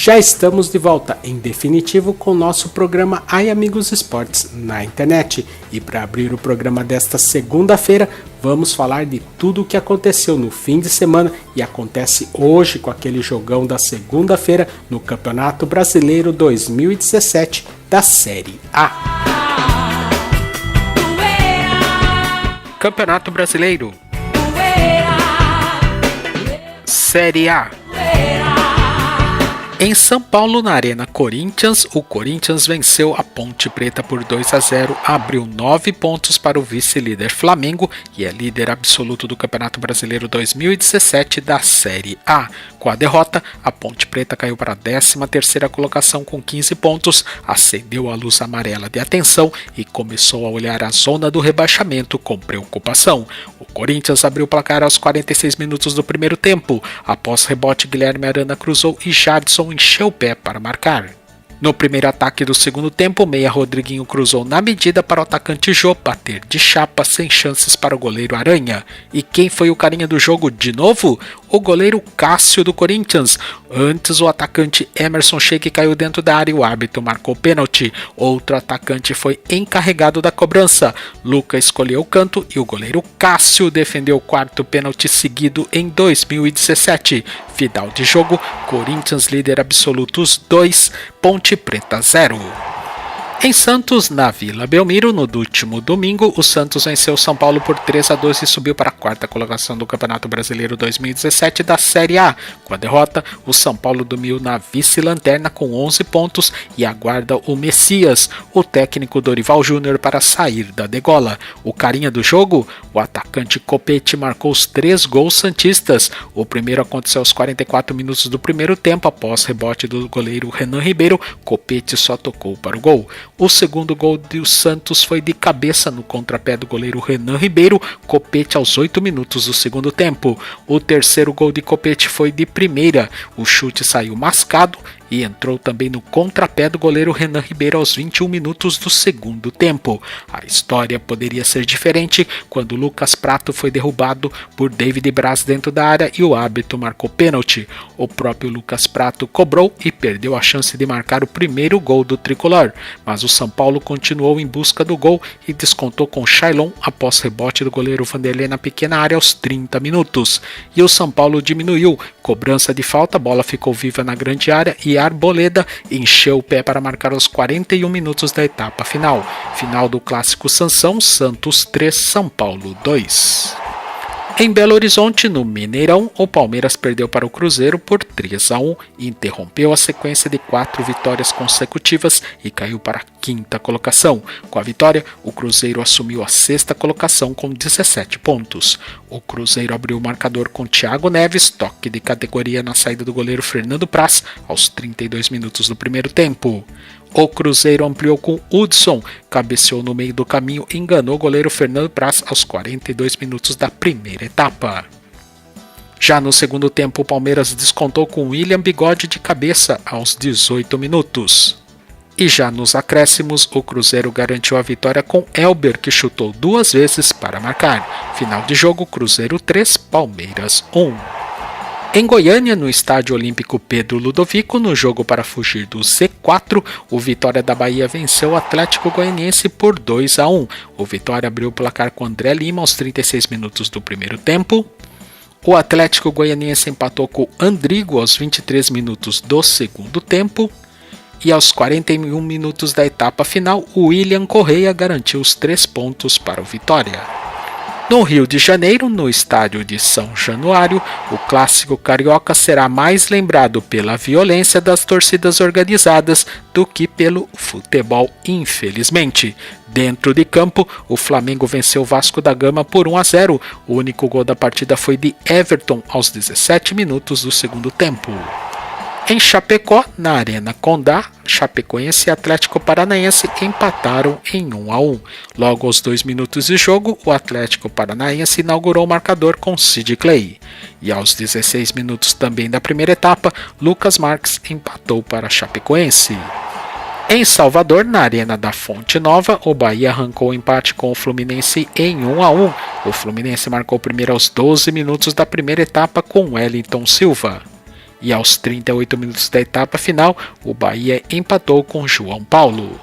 Já estamos de volta, em definitivo, com o nosso programa Ai Amigos Esportes na internet. E para abrir o programa desta segunda-feira, vamos falar de tudo o que aconteceu no fim de semana e acontece hoje com aquele jogão da segunda-feira no Campeonato Brasileiro 2017 da Série A. Campeonato Brasileiro Série A. Em São Paulo, na Arena Corinthians, o Corinthians venceu a Ponte Preta por 2-0, abriu 9 pontos para o vice-líder Flamengo e é líder absoluto do Campeonato Brasileiro 2017 da Série A. Com a derrota, a Ponte Preta caiu para a 13ª colocação com 15 pontos, acendeu a luz amarela de atenção e começou a olhar a zona do rebaixamento com preocupação. O Corinthians abriu o placar aos 46 minutos do primeiro tempo. Após rebote, Guilherme Arana cruzou e Jadson encheu o pé para marcar. No primeiro ataque do segundo tempo, o meia Rodriguinho cruzou na medida para o atacante Jô bater de chapa sem chances para o goleiro Aranha. E quem foi o carinha do jogo de novo? O goleiro Cássio do Corinthians. Antes, o atacante Emerson Sheik caiu dentro da área e o árbitro marcou pênalti. Outro atacante foi encarregado da cobrança. Luca escolheu o canto e o goleiro Cássio defendeu o quarto pênalti seguido em 2017. Final de jogo, Corinthians líder absolutos 2, Ponte Preta 0. Em Santos, na Vila Belmiro, no último domingo, o Santos venceu o São Paulo por 3-2 e subiu para a 4ª colocação do Campeonato Brasileiro 2017 da Série A. Com a derrota, o São Paulo dormiu na vice-lanterna com 11 pontos e aguarda o Messias, o técnico Dorival Júnior, para sair da degola. O carinha do jogo, o atacante Copete, marcou os 3 gols santistas. O primeiro aconteceu aos 44 minutos do primeiro tempo, após rebote do goleiro Renan Ribeiro. Copete só tocou para o gol. O segundo gol do Santos foi de cabeça no contrapé do goleiro Renan Ribeiro, Copete aos 8 minutos do segundo tempo. O terceiro gol de Copete foi de primeira, o chute saiu mascado e entrou também no contrapé do goleiro Renan Ribeiro aos 21 minutos do segundo tempo. A história poderia ser diferente quando Lucas Prato foi derrubado por David Braz dentro da área e o árbitro marcou pênalti. O próprio Lucas Prato cobrou e perdeu a chance de marcar o primeiro gol do tricolor, mas o São Paulo continuou em busca do gol e descontou com Shailon após rebote do goleiro Vanderlei na pequena área aos 30 minutos. E o São Paulo diminuiu, cobrança de falta, a bola ficou viva na grande área e Arboleda encheu o pé para marcar aos 41 minutos da etapa final. Final do clássico Sansão, Santos 3, São Paulo 2. Em Belo Horizonte, no Mineirão, o Palmeiras perdeu para o Cruzeiro por 3-1 e interrompeu a sequência de 4 vitórias consecutivas e caiu para a 5ª colocação. Com a vitória, o Cruzeiro assumiu a 6ª colocação com 17 pontos. O Cruzeiro abriu o marcador com Thiago Neves, toque de categoria na saída do goleiro Fernando Praz, aos 32 minutos do primeiro tempo. O Cruzeiro ampliou com Hudson, cabeceou no meio do caminho e enganou o goleiro Fernando Praz aos 42 minutos da primeira etapa. Já no segundo tempo, o Palmeiras descontou com William Bigode de cabeça aos 18 minutos. E já nos acréscimos, o Cruzeiro garantiu a vitória com Elber, que chutou 2 vezes para marcar. Final de jogo, Cruzeiro 3, Palmeiras 1. Em Goiânia, no Estádio Olímpico Pedro Ludovico, no jogo para fugir do Z4, o Vitória da Bahia venceu o Atlético Goianiense por 2-1. O Vitória abriu o placar com André Lima aos 36 minutos do primeiro tempo. O Atlético Goianiense empatou com Andrigo aos 23 minutos do segundo tempo. E aos 41 minutos da etapa final, o William Correia garantiu os 3 pontos para o Vitória. No Rio de Janeiro, no estádio de São Januário, o clássico carioca será mais lembrado pela violência das torcidas organizadas do que pelo futebol, infelizmente. Dentro de campo, o Flamengo venceu o Vasco da Gama por 1-0. O único gol da partida foi de Everton aos 17 minutos do segundo tempo. Em Chapecó, na Arena Condá, Chapecoense e Atlético Paranaense empataram em 1-1. Logo aos 2 minutos de jogo, o Atlético Paranaense inaugurou o marcador com Sid Clay. E aos 16 minutos também da primeira etapa, Lucas Marques empatou para a Chapecoense. Em Salvador, na Arena da Fonte Nova, o Bahia arrancou o empate com o Fluminense em 1-1. O Fluminense marcou primeiro aos 12 minutos da primeira etapa com Wellington Silva. E aos 38 minutos da etapa final, o Bahia empatou com João Paulo.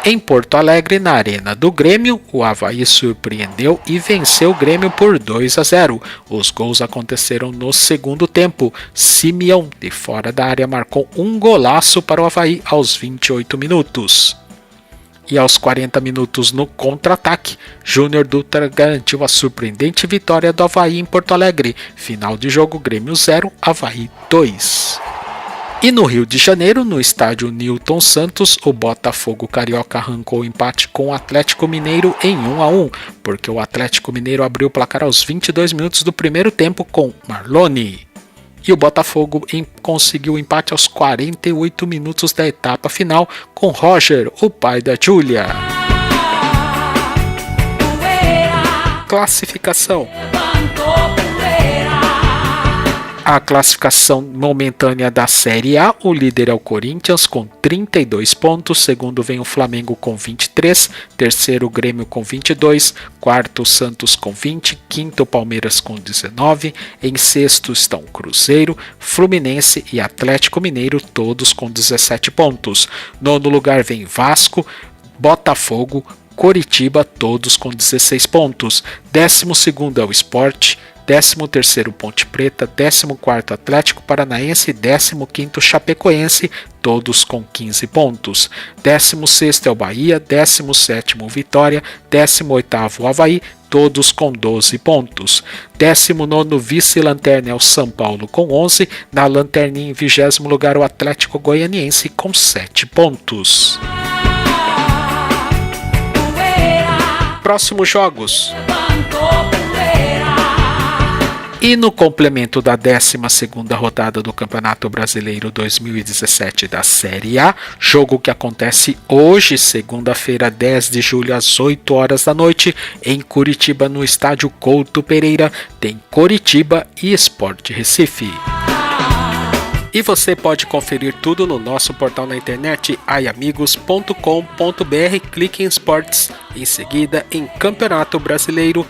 Em Porto Alegre, na Arena do Grêmio, o Avaí surpreendeu e venceu o Grêmio por 2-0. Os gols aconteceram no segundo tempo. Simeão, de fora da área, marcou um golaço para o Avaí aos 28 minutos. E aos 40 minutos no contra-ataque, Júnior Dutra garantiu a surpreendente vitória do Avaí em Porto Alegre. Final de jogo, Grêmio 0, Avaí 2. E no Rio de Janeiro, no estádio Newton Santos, o Botafogo Carioca arrancou o empate com o Atlético Mineiro em 1-1, porque o Atlético Mineiro abriu o placar aos 22 minutos do primeiro tempo com Marlone. E o Botafogo conseguiu o empate aos 48 minutos da etapa final com Roger, o pai da Júlia. Classificação. A classificação momentânea da Série A, o líder é o Corinthians com 32 pontos, segundo vem o Flamengo com 23, terceiro o Grêmio com 22, quarto o Santos com 20, quinto o Palmeiras com 19, em sexto estão o Cruzeiro, Fluminense e Atlético Mineiro, todos com 17 pontos. Nono lugar vem Vasco, Botafogo, Coritiba, todos com 16 pontos. 12º é o Sport, 13º Ponte Preta, 14º Atlético Paranaense e 15º Chapecoense, todos com 15 pontos. 16º é o Bahia, 17º Vitória, 18º Avaí, todos com 12 pontos. 19º vice-lanterna é o São Paulo com 11, na lanterninha em 20º lugar o Atlético Goianiense com 7 pontos. Próximos jogos. E no complemento da 12ª rodada do Campeonato Brasileiro 2017 da Série A, jogo que acontece hoje, segunda-feira, 10 de julho, às 8 horas da noite, em Curitiba, no estádio Couto Pereira, tem Coritiba e Sport Recife. E você pode conferir tudo no nosso portal na internet aiamigos.com.br, clique em esportes, em seguida em Campeonato Brasileiro